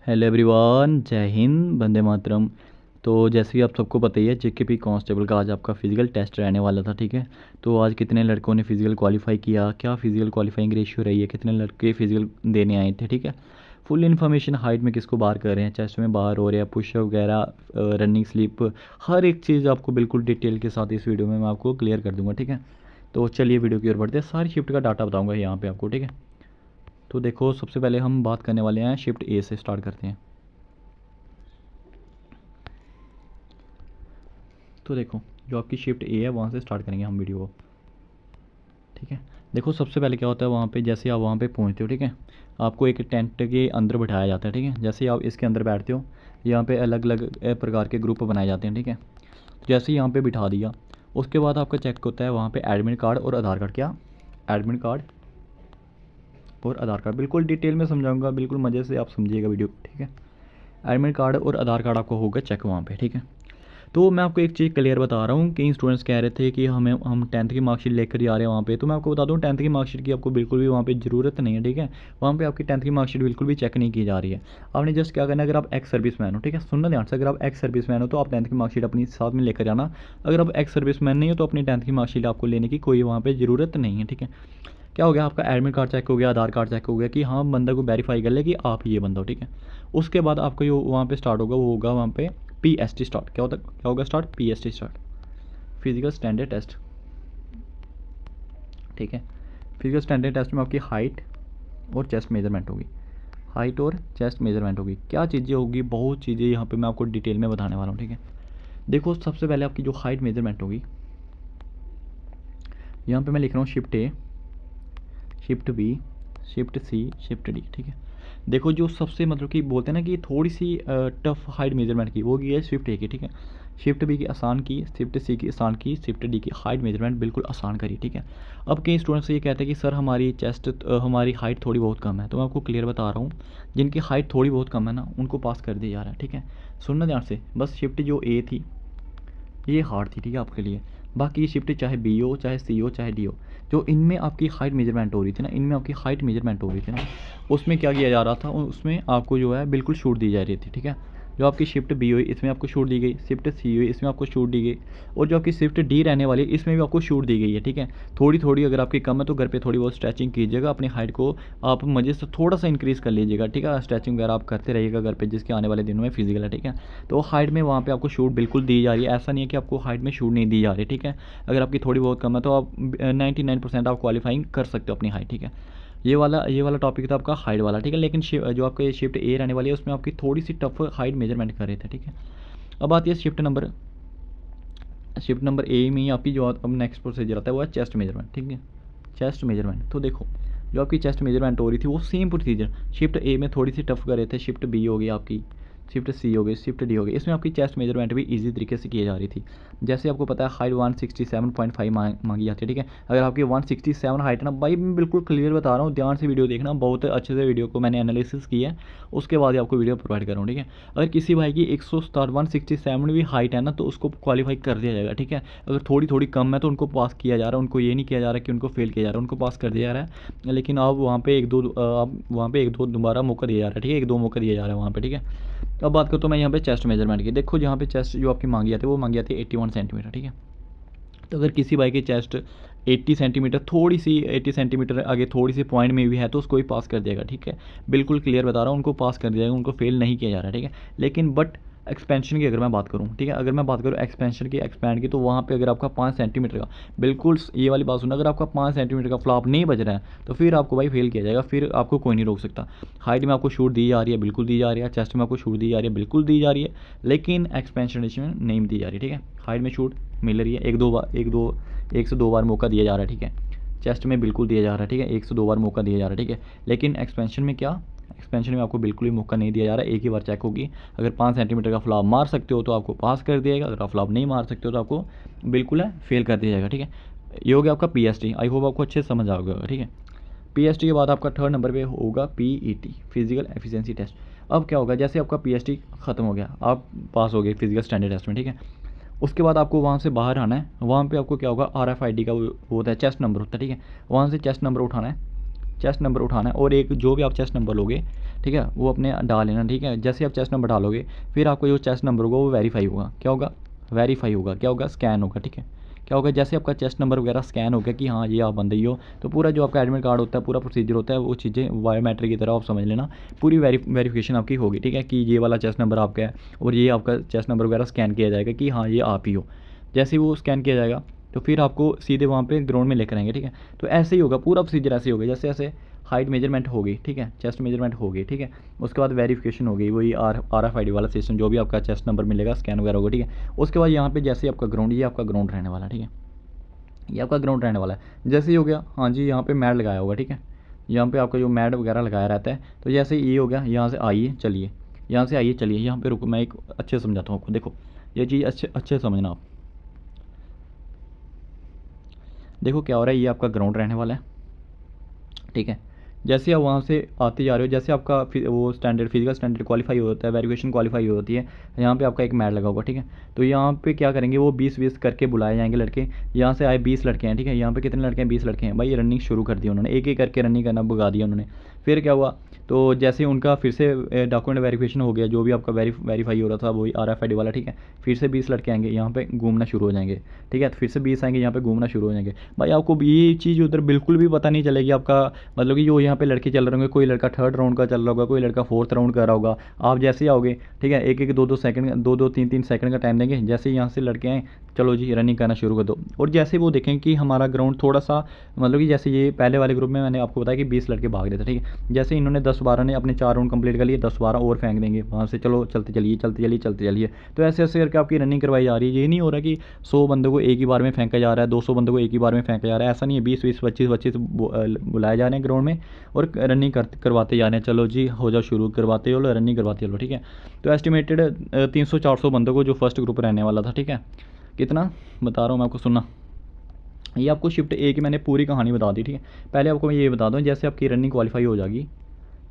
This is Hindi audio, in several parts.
हेलो एवरीवन, जय हिंद, वंदे मातरम। तो जैसे कि आप सबको पता ही है, जेकेपी कांस्टेबल का आज आपका फिजिकल टेस्ट रहने वाला था। ठीक है, तो आज कितने लड़कों ने फिजिकल क्वालिफाई किया, क्या फिजिकल क्वालिफाइंग रेशियो रही है, कितने लड़के फिजिकल देने आए थे। ठीक है, फुल इन्फॉर्मेशन, हाइट में किसको बाहर कर रहे हैं, चेस्ट में बाहर हो रहे हैं, पुशअप वगैरह, रनिंग स्लिप, हर एक चीज़ आपको बिल्कुल डिटेल के साथ इस वीडियो में मैं आपको क्लियर कर दूँगा। ठीक है, तो चलिए वीडियो की ओर बढ़ते हैं। सारी शिफ्ट का डाटा बताऊँगा यहाँ पर आपको। ठीक है, तो देखो सबसे पहले हम बात करने वाले हैं शिफ्ट ए से, स्टार्ट करते हैं। तो देखो जो आपकी शिफ्ट ए है वहाँ से स्टार्ट करेंगे हम वीडियो को। ठीक है, देखो सबसे पहले क्या होता है वहाँ पे, जैसे आप वहाँ पे पहुँचते हो, ठीक है, आपको एक टेंट के अंदर बिठाया जाता है। ठीक है, जैसे ही आप इसके अंदर बैठते हो, यहाँ पे अलग अलग प्रकार के ग्रुप बनाए जाते हैं। ठीक है, तो जैसे ही यहाँ पे बिठा दिया, उसके बाद आपका चेक होता है वहाँ पे एडमिट कार्ड और आधार कार्ड। क्या? एडमिट कार्ड और आधार कार्ड, बिल्कुल डिटेल में समझाऊंगा, बिल्कुल मज़े से आप समझिएगा वीडियो को। ठीक है, एडमिट कार्ड और आधार कार्ड आपको होगा चेक वहाँ पे। ठीक है, तो मैं आपको एक चीज़ क्लियर बता रहा हूँ। कई स्टूडेंट्स कह रहे थे कि हम 10th की मार्कशीट लेकर जा रहे हैं वहाँ पे, तो मैं आपको बता दूँ 10th की मार्कशीट की आपको बिल्कुल भी वहाँ पे ज़रूरत नहीं है। ठीक है, वहाँ पे आपकी 10th की मार्कशीट बिल्कुल भी चेक नहीं की जा रही है। आपने जस्ट क्या करना है, अगर आप एक्स सर्विस मैन हो, ठीक है, सुनना ध्यान से, अगर आप एक्स सर्विस मैन हो तो आप 10th की मार्कशीट अपनी साथ में लेकर जाना। अगर आप एक्स सर्विस मैन नहीं हो तो अपनी 10th की मार्कशीट आपको लेने की कोई वहाँ पर ज़रूरत नहीं है। ठीक है, क्या हो गया, आपका एडमिट कार्ड चेक हो गया, आधार कार्ड चेक हो गया कि हाँ बंदा को वेरीफाई कर ले कि आप ये बंदा हो। ठीक है, उसके बाद आपका जो वहाँ पे स्टार्ट होगा वो होगा वहाँ पे PST स्टार्ट। क्या होता, क्या होगा start? PST start, physical standard test. ठीक है, फिजिकल स्टैंडर्ड टेस्ट में आपकी हाइट और चेस्ट मेजरमेंट होगी। हाइट और चेस्ट मेजरमेंट होगी। क्या चीज़ें होगी, बहुत चीज़ें यहाँ पे मैं आपको डिटेल में बताने वाला हूँ। ठीक है, देखो सबसे पहले आपकी जो हाइट मेजरमेंट होगी, यहाँ पे मैं लिख रहा हूँ shift A, shift B, shift C, shift D. ठीक है, देखो जो सबसे मतलब कि बोलते हैं ना कि थोड़ी सी टफ हाइट मेजरमेंट की, वो की है शिफ्ट ए की। ठीक है, शिफ्ट बी की आसान की, शिफ्ट सी की आसान की, शिफ्ट डी की हाइट मेजरमेंट बिल्कुल आसान करी। ठीक है, अब कई स्टूडेंट्स ये कहते हैं कि सर हमारी चेस्ट हमारी हाइट थोड़ी बहुत कम है, तो मैं आपको क्लियर बता रहा हूँ, जिनकी हाइट थोड़ी बहुत कम है ना उनको पास कर दिया जा रहा है। ठीक है, सुनना ध्यान से, बस शिफ्ट जो ए थी ये हार्ड थी। ठीक है, आपके लिए, बाकी ये शिफ्ट चाहे बी हो, चाहे सी हो, चाहे डी हो, जो इनमें आपकी हाइट मेजरमेंट हो रही थी ना, इनमें आपकी हाइट मेजरमेंट हो रही थी ना, उसमें क्या किया जा रहा था, उसमें आपको जो है बिल्कुल छूट दी जा रही थी। ठीक है, जो आपकी शिफ्ट बी हुई इसमें आपको छूट दी गई, शिफ्ट सी हुई इसमें आपको छूट दी गई, और जो आपकी शिफ्ट डी रहने वाली है इसमें भी आपको छूट दी गई है। ठीक है, थोड़ी थोड़ी अगर आपकी कम है तो घर पे थोड़ी बहुत स्ट्रेचिंग कीजिएगा, अपनी हाइट को आप मज़े से थोड़ा सा इंक्रीज़ कर लीजिएगा। ठीक है, स्ट्रेचिंग वगैरह आप करते रहिएगा घर पे, जिसके आने वाले दिनों में फिजिकल है। ठीक है, तो हाइट में वहाँ पे आपको छूट बिल्कुल दी जा रही है, ऐसा नहीं है कि आपको हाइट में छूट नहीं दी जा रही। ठीक है, अगर आपकी थोड़ी बहुत कम है तो आप 99% आप क्वालिफाइंग कर सकते हो अपनी हाइट। ठीक है, ये वाला टॉपिक था आपका हाइट वाला। ठीक है, लेकिन जो आपका ये शिफ्ट ए रहने वाली है उसमें आपकी थोड़ी सी टफ हाइट मेजरमेंट कर रहे थे। ठीक है, अब आती है शिफ्ट नंबर ए में ही आपकी जो अब नेक्स्ट प्रोसीजर आता है वो है चेस्ट मेजरमेंट। ठीक है, चेस्ट मेजरमेंट, तो देखो जो आपकी चेस्ट मेजरमेंट हो रही थी वो सेम प्रोसीजर शिफ्ट ए में थोड़ी सी टफ कर रहे थे, शिफ्ट बी हो गई आपकी, शिफ्ट सी हो गई, शिफ्ट डी हो गई, इसमें आपकी चेस्ट मेजरमेंट भी इजी तरीके से की जा रही थी। जैसे आपको पता है हाइट 167.5 मांगी जाती है। ठीक है, अगर आपकी 167 हाइट है ना, भाई मैं बिल्कुल क्लियर बता रहा हूँ, ध्यान से वीडियो देखना, बहुत अच्छे से वीडियो को मैंने एनालिसिस किया है, उसके बाद ही आपको वीडियो प्रोवाइड कर रहा हूँ। ठीक है, अगर किसी भाई की 167 भी हाइट है ना तो उसको क्वालिफाई कर दिया जाएगा। ठीक है, अगर थोड़ी थोड़ी कम है तो उनको पास किया जा रहा है, उनको ये नहीं किया जा रहा कि उनको फेल किया जा रहा है, उनको पास कर दिया जा रहा है। लेकिन अब वहाँ पे एक दो दोबारा मौका दिया जा रहा है। ठीक है, एक दो मौका दिया जा रहा है वहाँ पे। ठीक है, अब बात करता हूँ मैं यहाँ पे चेस्ट मेजरमेंट की। देखो जहाँ पे चेस्ट जो आपकी मांगी जाती है वो मांगी जाती है 81 सेंटीमीटर। ठीक है, तो अगर किसी भाई की चेस्ट 80 सेंटीमीटर, थोड़ी सी 80 सेंटीमीटर आगे थोड़ी सी पॉइंट में भी है तो उसको ही पास कर देगा। ठीक है, बिल्कुल क्लियर बता रहा हूँ, उनको पास कर दिया जाएगा, उनको फेल नहीं किया जा रहा है। ठीक है, लेकिन बट एक्सपेंशन की अगर मैं बात करूँ, ठीक है, अगर मैं बात करूँ एक्सपेंशन की, एक्सपैंड की, तो वहाँ पे अगर आपका 5 सेंटीमीटर का, बिल्कुल ये वाली बात सुना, अगर आपका 5 सेंटीमीटर का फ्लॉप नहीं बज रहा है तो फिर आपको भाई फेल किया जाएगा, फिर आपको कोई नहीं रोक सकता। हाइट में आपको छूट दी जा रही है, बिल्कुल दी जा रही है, चेस्ट में आपको छूट दी जा रही है, बिल्कुल दी जा रही है, लेकिन एक्सपेंशन में नहीं दी जा रही। ठीक है, हाइट में छूट मिल रही है, एक से दो बार मौका दिया जा रहा है। ठीक है, चेस्ट में बिल्कुल दिया जा रहा है। ठीक है, एक से दो बार मौका दिया जा रहा है। ठीक है, लेकिन एक्सपेंशन में क्या, एक्सपेंशन में आपको बिल्कुल भी मौका नहीं दिया जा रहा है, एक ही बार चेक होगी। अगर 5 सेंटीमीटर का फ्लॉप मार सकते हो तो आपको पास कर दिया जाएगा, अगर आप फ्लॉप नहीं मार सकते हो तो आपको बिल्कुल है फेल कर दिया जाएगा। ठीक है, ये हो गया आपका PST। आई होप आपको अच्छे से समझ आ गया। ठीक है, PST के बाद आपका थर्ड नंबर पे होगा PET, फिजिकल एफिशिएंसी टेस्ट। अब क्या होगा, जैसे आपका PST ख़त्म हो गया, आप पास हो गए फिजिकल स्टैंडर्ड टेस्ट में। ठीक है, उसके बाद आपको वहाँ से बाहर आना है, वहाँ पे आपको क्या होगा RFID का वो होता है, चेस्ट नंबर होता है। ठीक है, वहाँ से चेस्ट नंबर उठाना है, चेस्ट नंबर उठाना है और एक जो भी आप चेस्ट नंबर लोगे, ठीक है, वो अपने डाल लेना, ठीक है। जैसे आप चेस्ट नंबर डालोगे फिर आपको जो चेस्ट नंबर होगा वो वेरीफाई होगा, क्या होगा, वेरीफाई होगा, क्या होगा, स्कैन होगा, ठीक है। क्या होगा, जैसे आपका चेस्ट नंबर वगैरह स्कैन हो गया कि हाँ ये आप बंदे ही हो, तो पूरा जो आपका एडमिट कार्ड होता है, पूरा प्रोसीजर होता है, वो चीज़ें बायोमेट्रिक की तरह आप समझ लेना, पूरी वेरिफिकेशन आपकी होगी, ठीक है, कि ये वाला चेस्ट नंबर आपका है और ये आपका चेस्ट नंबर वगैरह स्कैन किया जाएगा कि हाँ ये आप ही हो। जैसे ही वो स्कैन किया जाएगा तो फिर आपको सीधे वहाँ पे ग्राउंड में लेकर आएंगे, ठीक है। तो ऐसे ही होगा पूरा प्रोसीजर, ऐसे ही होगा। जैसे ऐसे हाइट मेजरमेंट होगी, ठीक है, चेस्ट मेजरमेंट होगी, ठीक है, उसके बाद वेरिफिकेशन होगी, वही RFID वाला सिस्टम, जो भी आपका चेस्ट नंबर मिलेगा स्कैन वगैरह होगा, ठीक है। उसके बाद यहाँ पे जैसे आपका ग्राउंड, ये आपका ग्राउंड रहने वाला है, ठीक है, ये आपका ग्राउंड रहने वाला है। जैसे ही हो गया, हाँ जी, यहाँ पे मैट लगाया होगा, ठीक है, यहाँ पे आपका जो मैट वगैरह लगाया रहता है, तो जैसे ये हो गया, यहाँ से आइए चलिए, यहाँ से आइए चलिए, यहाँ पे रुको, मैं एक अच्छे समझाता हूँ आपको। देखो ये चीज़ अच्छे अच्छे समझना आप। देखो क्या हो रहा है, ये आपका ग्राउंड रहने वाला है, ठीक है। जैसे आप वहाँ से आते जा रहे हो, जैसे आपका वो स्टैंडर्ड फिजिकल स्टैंडर्ड क्वालिफाई होता है, वेरिफिकेशन क्वालिफाई होती है, यहाँ पे आपका एक मैट लगा होगा, ठीक है। तो यहाँ पे क्या करेंगे, वो 20-20 करके बुलाए जाएंगे लड़के। यहाँ से आए 20 लड़के हैं, ठीक है, यहाँ पे कितने लड़के हैं, 20 लड़के हैं। भाई रनिंग शुरू कर दी उन्होंने, एक एक करके रनिंग करना भगा दिया उन्होंने। फिर क्या हुआ, तो जैसे ही उनका फिर से डॉक्यूमेंट वेरिफिकेशन हो गया, जो भी आपका वेरीफाई हो रहा था वही RFID वाला, ठीक है। फिर से 20 लड़के आएंगे, यहाँ पे घूमना शुरू हो जाएंगे, ठीक है। फिर से 20 आएंगे, यहाँ पे घूमना शुरू हो जाएंगे। भाई आपको ये चीज़ उधर बिल्कुल भी पता नहीं चलेगी आपका, मतलब कि जो यहाँ पे लड़के चल रहे होंगे, कोई लड़का 3rd राउंड का चल रहा होगा, कोई लड़का 4th राउंड कर रहा होगा। आप जैसे ही आओगे, ठीक है, एक एक 2-2 सेकंड, 2-2 3-3 सेकंड का टाइम देंगे। जैसे ही यहाँ से लड़के आए, चलो जी रनिंग करना शुरू कर दो। और जैसे वो देखें कि हमारा ग्राउंड थोड़ा सा, मतलब कि जैसे ये पहले वाले ग्रुप में मैंने आपको बताया कि 20 लड़के भाग रहे थे, ठीक है। जैसे इन्होंने 10-12 ने अपने 4 राउंड कंप्लीट कर लिए, 10-12 और फेंक देंगे वहाँ से, चलो चलते चलिए चलते चलिए चलते चलिए। तो ऐसे ऐसे करके आपकी रनिंग करवाई जा रही है। ये नहीं हो रहा कि 100 बंदों को एक ही बार में फेंका जा रहा है, 200 बंदों को एक ही बार में फेंका जा रहा है, ऐसा नहीं है। 20-20 25-25 बुलाए जा रहे हैं ग्राउंड में और रनिंग करवाते जा रहे हैं। चलो जी हो जाओ शुरू, करवाते हो, रनिंग करवाते हो, ठीक है। तो एस्टिमेटेड 300-400 बंदों को जो फर्स्ट ग्रुप रहने वाला था, ठीक है, कितना बता रहा हूँ मैं आपको, सुनना। ये आपको शिफ्ट A की मैंने पूरी कहानी बता दी, ठीक है। पहले आपको मैं ये बता दूँ, जैसे आपकी रनिंग क्वालिफाई हो जाएगी,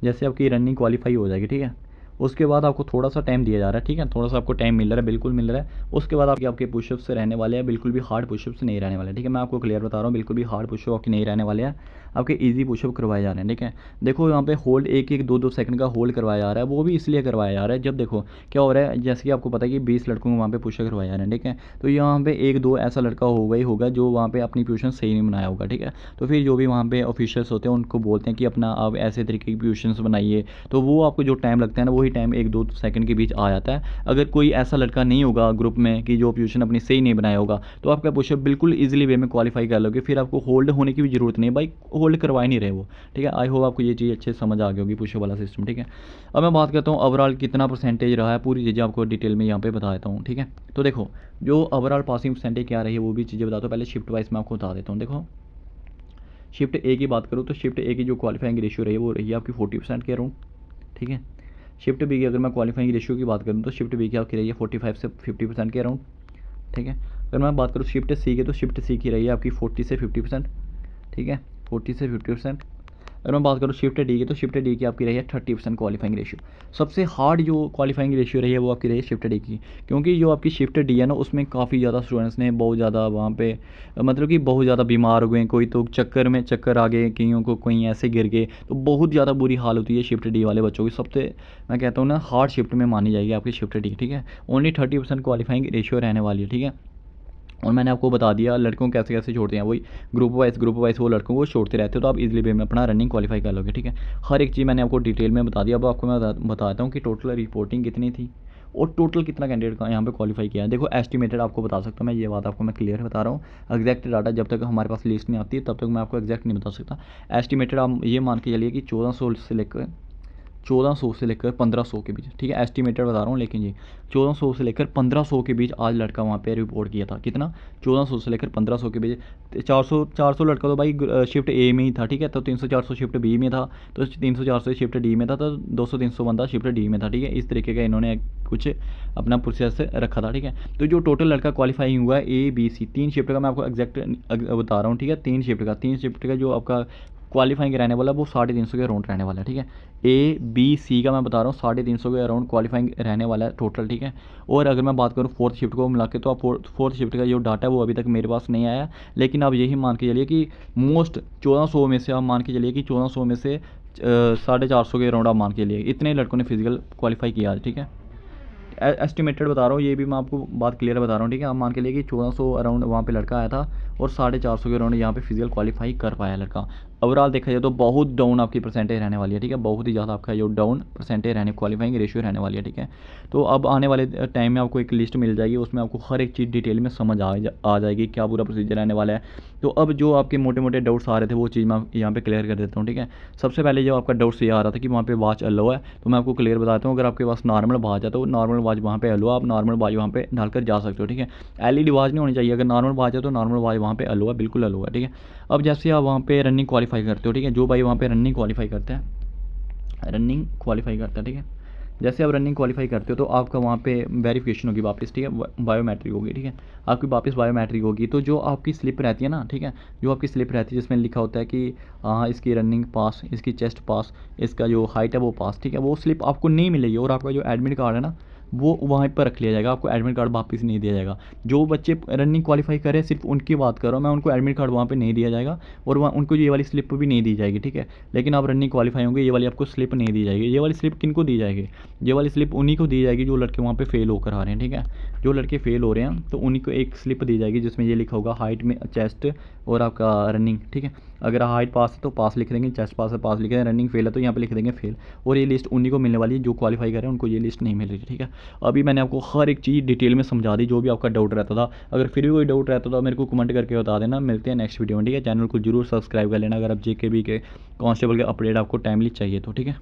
जैसे आपकी रनिंग क्वालिफाई हो जाएगी, ठीक है, उसके बाद आपको थोड़ा सा टाइम दिया जा रहा है, ठीक है, थोड़ा सा आपको टाइम मिल रहा है, बिल्कुल मिल रहा है। उसके बाद आपके पुशअप्स रहने वाले हैं, बिल्कुल भी हार्ड पुशअप्स नहीं रहने वाले, ठीक है। मैं आपको क्लियर बता रहा हूँ, बिल्कुल भी हार्ड पुशअप आपके नहीं रहने वाले हैं, आपके ईजी पुशअप करवाए जा रहे हैं, ठीक है। देखो यहाँ पे होल्ड 1-1 2-2 सेकंड का होल्ड करवाया जा रहा है, वो भी इसलिए करवाया जा रहा है, जब देखो क्या हो रहा है, जैसे कि आपको पता है कि 20 लड़कों को वहाँ पे पुशअप करवाया जा रहे हैं, ठीक है। तो यहाँ पे 1-2 ऐसा लड़का होगा ही होगा जो वहाँ पे अपनी पोजीशन सही नहीं बनाया होगा, ठीक है। तो फिर जो भी वहाँ पे ऑफिशियल्स होते हैं उनको बोलते हैं कि अपना आप ऐसे तरीके की पोजीशंस बनाइए, तो वो आपको जो टाइम लगता है ना, वही टाइम 1-2 सेकंड के बीच आ जाता है। अगर कोई ऐसा लड़का नहीं होगा ग्रुप में कि जो पोजीशन अपनी सही नहीं बनाया होगा, तो आपका पुशअप बिल्कुल ईजिली वे में क्वालिफाई कर लोगे, फिर आपको होल्ड होने की भी ज़रूरत नहीं है। भाई होल्ड करवा नहीं रहे वो, ठीक है। आई होप आपको ये चीज़ अच्छे से समझ आ गई होगी, पुशअप वाला सिस्टम, ठीक है। अब मैं बात करता हूँ ओवरऑल कितना परसेंटेज रहा है, पूरी चीज़ें आपको डिटेल में यहाँ पे बता देता हूँ, ठीक है। तो देखो जो ओवरऑल पासिंग परसेंटेज क्या रही है वो भी चीज़ें बताता हूँ। पहले शिफ्ट वाइज मैं आपको बता देता हूँ। देखो शिफ्ट A की बात करूँ तो शिफ्ट A की जो क्वालिफाइंग रेशियो रही है वो रही है आपकी 40% के अराउंड, ठीक है। शिफ्ट B की अगर मैं क्वालिफाइंग रेशियो की बात करूँ तो शिफ्ट B की आपकी रही है 45 से 50% के अराउंड, ठीक है। अगर मैं बात करूँ शिफ्ट C की तो शिफ्ट C की रही है आपकी 40 से 50%, ठीक है, 40 से 50%। अगर मैं बात करूँ शिफ्ट D की तो शिफ्ट D की आपकी रही है 30% क्वालिफाइंग रेशियो। सबसे हार्ड जो क्वालिफाइंग रेशियो रही है वो आपकी रही है शिफ्ट D की, क्योंकि जो आपकी शिफ्ट D है ना उसमें काफ़ी ज़्यादा स्टूडेंट्स ने बहुत ज़्यादा वहाँ पे मतलब कि बहुत ज़्यादा बीमार हो गए, कोई तो चक्कर आ गए, कईयों को कोई ऐसे गिर गए, तो बहुत ज़्यादा बुरी हाल होती है शिफ्ट D वाले बच्चों की। सबसे मैं कहता हूँ ना हार्ड शिफ्ट में मानी जाएगी आपकी शिफ्ट D, ठीक है। ओनली 30% क्वालिफाइंग रेशियो रहने वाली है, ठीक है। और मैंने आपको बता दिया लड़कों कैसे कैसे छोड़ते हैं, वही ग्रुप वाइज वो लड़कों को छोड़ते रहते हो, तो आप इजीली वे में अपना रनिंग क्वालिफाई कर लोगे, ठीक है। हर एक चीज़ मैंने आपको डिटेल में बता दिया। अब आपको मैं बताता हूँ कि टोटल रिपोर्टिंग कितनी थी और टोटल कितना कैंडिडेट का यहाँ पे क्वालिफाई किया है। देखो एस्टिमेटेड आपको बता सकता हूँ मैं, ये बात आपको मैं क्लियर बता रहा हूँ। एग्जैक्ट डाटा जब तक हमारे पास लिस्ट नहीं आती तब तक मैं आपको एग्जैक्ट नहीं बता सकता। एस्टिमेटेड आप ये मान के चलिए कि 1400 से लेकर 1500 के बीच, ठीक है, एस्टिमेटेड बता रहा हूँ। लेकिन ये 1400 से लेकर 1500 के बीच आज लड़का वहाँ पे रिपोर्ट किया था। कितना? 1400 से लेकर 1500 के बीच। 400 लड़का तो भाई शिफ्ट A में ही था, ठीक है। तो 300-400 शिफ्ट B में था, तो 300-400 शिफ्ट D में था, तो 200-300 बंदा शिफ्ट D में था, ठीक है। इस तरीके का इन्होंने कुछ अपना प्रोसेस रखा था, ठीक है। तो जो टोटल लड़का क्वालिफाइंग हुआ है A B C 3 शिफ्ट का मैं आपको एग्जैक्ट बता रहा हूँ, ठीक है। 3 शिफ्ट का जो आपका क्वालिफाइंग रहने वाला है वो 350 के अराउंड रहने वाला है, ठीक है। ए बी सी का मैं बता रहा हूँ 350 के अराउंड क्वालिफाइंग रहने वाला है टोटल, ठीक है। और अगर मैं बात करूँ फोर्थ शिफ्ट को मिला के, तो आप फोर्थ शिफ्ट का जो डाटा है वो अभी तक मेरे पास नहीं आया, लेकिन आप यही मान के चलिए कि मोस्ट 1400 में से आप मान के चलिए कि 1400 में से 450 के अराउंड आप मान के चलिए इतने लड़कों ने फिजिकल क्वालिफाई किया, ठीक है। एस्टिमेटेड बता रहा हूँ, ये भी मैं आपको बात क्लियर बता रहा हूँ, ठीक है। आप मान के लिए कि 1400 अराउंड वहाँ पे लड़का आया था और 450 के अराउंड यहाँ पे फिजिकल क्वालिफाई कर पाया लड़का। ओवरऑल देखा जाए तो बहुत डाउन आपकी परसेंटेज रहने वाली है, ठीक है। बहुत ही ज़्यादा आपका जो डाउन परसेंटेज रहने क्वालिफाइंग रेशियो रहने वाली है, ठीक है। तो अब आने वाले टाइम में आपको एक लिस्ट मिल जाएगी, उसमें आपको हर एक चीज़ डिटेल में समझ आ जाएगी क्या पूरा प्रोसीजर रहने वाला है। तो अब जो आपके मोटे मोटे डाउट्स आ रहे थे वो चीज़ मैं यहाँ पे क्लियर कर देता हूँ, ठीक है। सबसे पहले जो आपका डाउट्स ये आ रहा था कि वहाँ पे वॉच अलो है, तो मैं आपको क्लियर बताता हूँ। अगर आपके पास नॉर्मल वॉच है तो नॉर्मल वॉच वहाँ पे अलो, आप नॉर्मल वॉच वहाँ पे डालकर जा सकते हो, ठीक है। एलईडी वॉच नहीं होनी चाहिए, अगर नॉर्मल वॉच है तो नॉर्मल वॉच वहाँ पे अलो है, बिल्कुल अलो है, ठीक है। अब जैसे आप वहाँ पे रनिंग क्वालिफाई करते हो, ठीक है, जो भाई वहाँ पे रनिंग क्वालिफाई करता है, ठीक है। जैसे आप रनिंग क्वालिफाई करते हो तो आपका वहाँ पे वेरिफिकेशन होगी वापस, ठीक है, बायोमेट्रिक होगी, ठीक है। आपकी वापस बायोमेट्रिक होगी, तो जो आपकी स्लिप रहती है ना, ठीक है, जो आपकी स्लिप रहती है जिसमें लिखा होता है कि हाँ इसकी रनिंग पास, इसकी चेस्ट पास, इसका जो हाइट है वो पास, ठीक है, वो स्लिप आपको नहीं मिलेगी। और आपका जो एडमिट कार्ड है ना वो वहाँ पर रख लिया जाएगा, आपको एडमिट कार्ड वापस नहीं दिया जाएगा। जो बच्चे रनिंग क्वालिफाई करें सिर्फ उनकी बात कर रहा हूँ मैं, उनको एडमिट कार्ड वहाँ पे नहीं दिया जाएगा और वहाँ उनको ये वाली स्लिप भी नहीं दी जाएगी, ठीक है। लेकिन आप रनिंग क्वालिफाई होंगे ये वाली आपको स्लिप नहीं दी जाएगी। ये वाली स्लिप किन को दी जाएगी? ये वाली स्लिप उन्हीं को दी जाएगी जो लड़के वहाँ पे फेल होकर आ रहे हैं, ठीक है। जो लड़के फेल हो रहे हैं तो उन्हीं को एक स्लिप दी जाएगी जिसमें ये लिखा होगा हाइट में चेस्ट और आपका रनिंग, ठीक है। अगर हाइट पास है तो पास लिख देंगे, चेस्ट पास है पास लिख देंगे, रनिंग फेल है तो यहाँ पे लिख देंगे फेल। और ये लिस्ट उन्हीं को मिलने वाली है जो क्वालिफाई करें, उनको ये लिस्ट नहीं मिल रही, ठीक है। अभी मैंने आपको हर एक चीज़ डिटेल में समझा दी, जो भी आपका डाउट रहता था। अगर फिर भी कोई डाउट रहता तो मेरे को कमेंट करके बता देना। मिलते हैं नेक्स्ट वीडियो में, ठीक है। चैनल को जरूर सब्सक्राइब कर लेना अगर आप जेकेबी के कांस्टेबल के अपडेट आपको टाइमली चाहिए तो, ठीक है।